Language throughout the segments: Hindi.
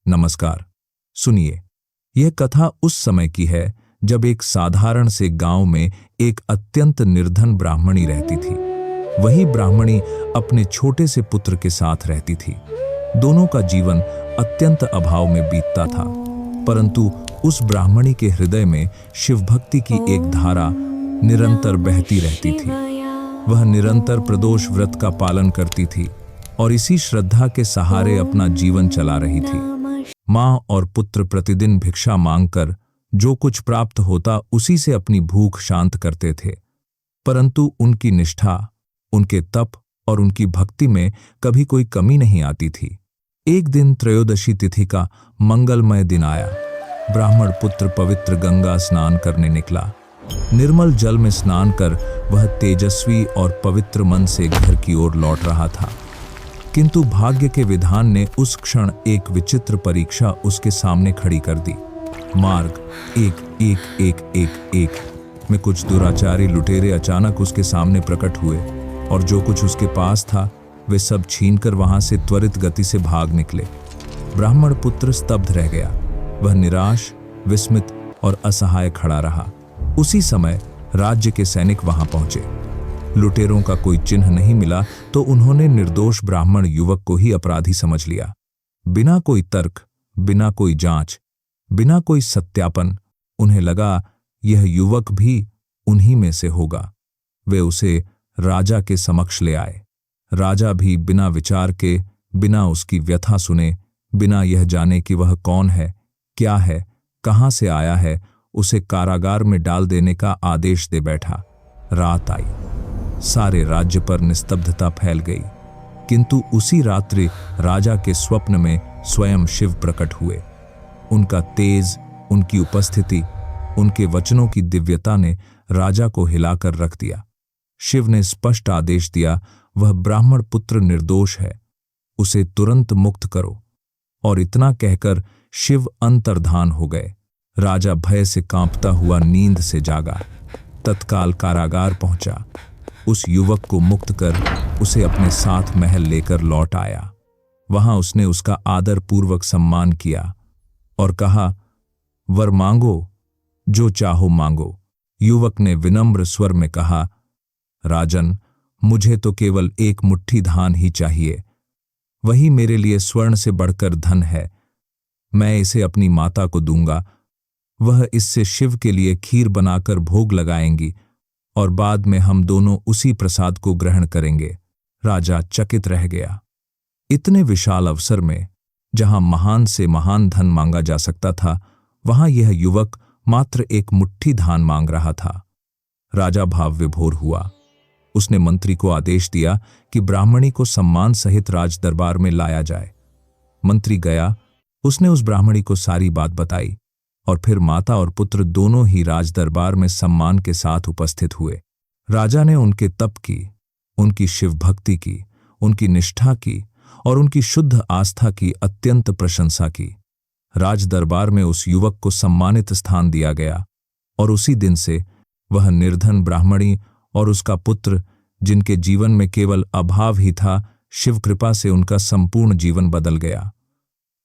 नमस्कार। सुनिए, यह कथा उस समय की है जब एक साधारण से गांव में एक अत्यंत निर्धन ब्राह्मणी रहती थी। वही ब्राह्मणी अपने छोटे से पुत्र के साथ रहती थी। दोनों का जीवन अत्यंत अभाव में बीतता था, परंतु उस ब्राह्मणी के हृदय में शिव भक्ति की एक धारा निरंतर बहती रहती थी। वह निरंतर प्रदोष व्रत का पालन करती थी और इसी श्रद्धा के सहारे अपना जीवन चला रही थी। माँ और पुत्र प्रतिदिन भिक्षा मांगकर जो कुछ प्राप्त होता उसी से अपनी भूख शांत करते थे, परंतु उनकी निष्ठा, उनके तप और उनकी भक्ति में कभी कोई कमी नहीं आती थी। एक दिन त्रयोदशी तिथि का मंगलमय दिन आया। ब्राह्मण पुत्र पवित्र गंगा स्नान करने निकला। निर्मल जल में स्नान कर वह तेजस्वी और पवित्र मन से घर की ओर लौट रहा था, किंतु भाग्य के विधान ने उस क्षण एक विचित्र परीक्षा उसके सामने खड़ी कर दी। मार्ग एक एक एक एक एक में कुछ दुराचारी लुटेरे अचानक उसके सामने प्रकट हुए और जो कुछ उसके पास था वे सब छीनकर वहां से त्वरित गति से भाग निकले। ब्राह्मण पुत्र स्तब्ध रह गया। वह निराश, विस्मित और असहाय खड़ा रहा। उसी समय राज्य के सैनिक वहां पहुंचे। लुटेरों का कोई चिन्ह नहीं मिला तो उन्होंने निर्दोष ब्राह्मण युवक को ही अपराधी समझ लिया। बिना कोई तर्क, बिना कोई जांच, बिना कोई सत्यापन उन्हें लगा यह युवक भी उन्हीं में से होगा। वे उसे राजा के समक्ष ले आए। राजा भी बिना विचार के, बिना उसकी व्यथा सुने, बिना यह जाने कि वह कौन है, क्या है, कहां से आया है, उसे कारागार में डाल देने का आदेश दे बैठा। रात आई। सारे राज्य पर निस्तब्धता फैल गई, किंतु उसी रात्रि राजा के स्वप्न में स्वयं शिव प्रकट हुए। उनका तेज, उनकी उपस्थिति, उनके वचनों की दिव्यता ने राजा को हिलाकर रख दिया। शिव ने स्पष्ट आदेश दिया, वह ब्राह्मण पुत्र निर्दोष है, उसे तुरंत मुक्त करो। और इतना कहकर शिव अंतर्धान हो गए। राजा भय से कांपता हुआ नींद से जागा। तत्काल कारागार पहुंचा। उस युवक को मुक्त कर उसे अपने साथ महल लेकर लौट आया। वहां उसने उसका आदर पूर्वक सम्मान किया और कहा, वर मांगो, जो चाहो मांगो। युवक ने विनम्र स्वर में कहा, राजन, मुझे तो केवल एक मुट्ठी धान ही चाहिए। वही मेरे लिए स्वर्ण से बढ़कर धन है। मैं इसे अपनी माता को दूंगा। वह इससे शिव के लिए खीर बनाकर भोग लगाएंगी और बाद में हम दोनों उसी प्रसाद को ग्रहण करेंगे। राजा चकित रह गया। इतने विशाल अवसर में, जहां महान से महान धन मांगा जा सकता था, वहां यह युवक मात्र एक मुट्ठी धान मांग रहा था। राजा भाव विभोर हुआ। उसने मंत्री को आदेश दिया कि ब्राह्मणी को सम्मान सहित राज दरबार में लाया जाए। मंत्री गया। उसने उस ब्राह्मणी को सारी बात बताई और फिर माता और पुत्र दोनों ही राज दरबार में सम्मान के साथ उपस्थित हुए। राजा ने उनके तप की, उनकी शिव भक्ति की, उनकी निष्ठा की और उनकी शुद्ध आस्था की अत्यंत प्रशंसा की। राज दरबार में उस युवक को सम्मानित स्थान दिया गया और उसी दिन से वह निर्धन ब्राह्मणी और उसका पुत्र, जिनके जीवन में केवल अभाव ही था, शिव कृपा से उनका संपूर्ण जीवन बदल गया।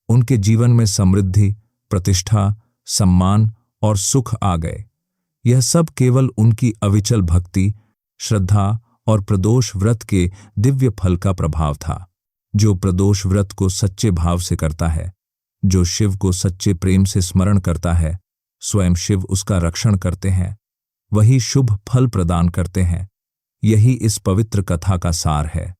उनके जीवन में समृद्धि, प्रतिष्ठा, सम्मान और सुख आ गए। यह सब केवल उनकी अविचल भक्ति, श्रद्धा और प्रदोष व्रत के दिव्य फल का प्रभाव था। जो प्रदोष व्रत को सच्चे भाव से करता है, जो शिव को सच्चे प्रेम से स्मरण करता है, स्वयं शिव उसका रक्षण करते हैं, वही शुभ फल प्रदान करते हैं। यही इस पवित्र कथा का सार है।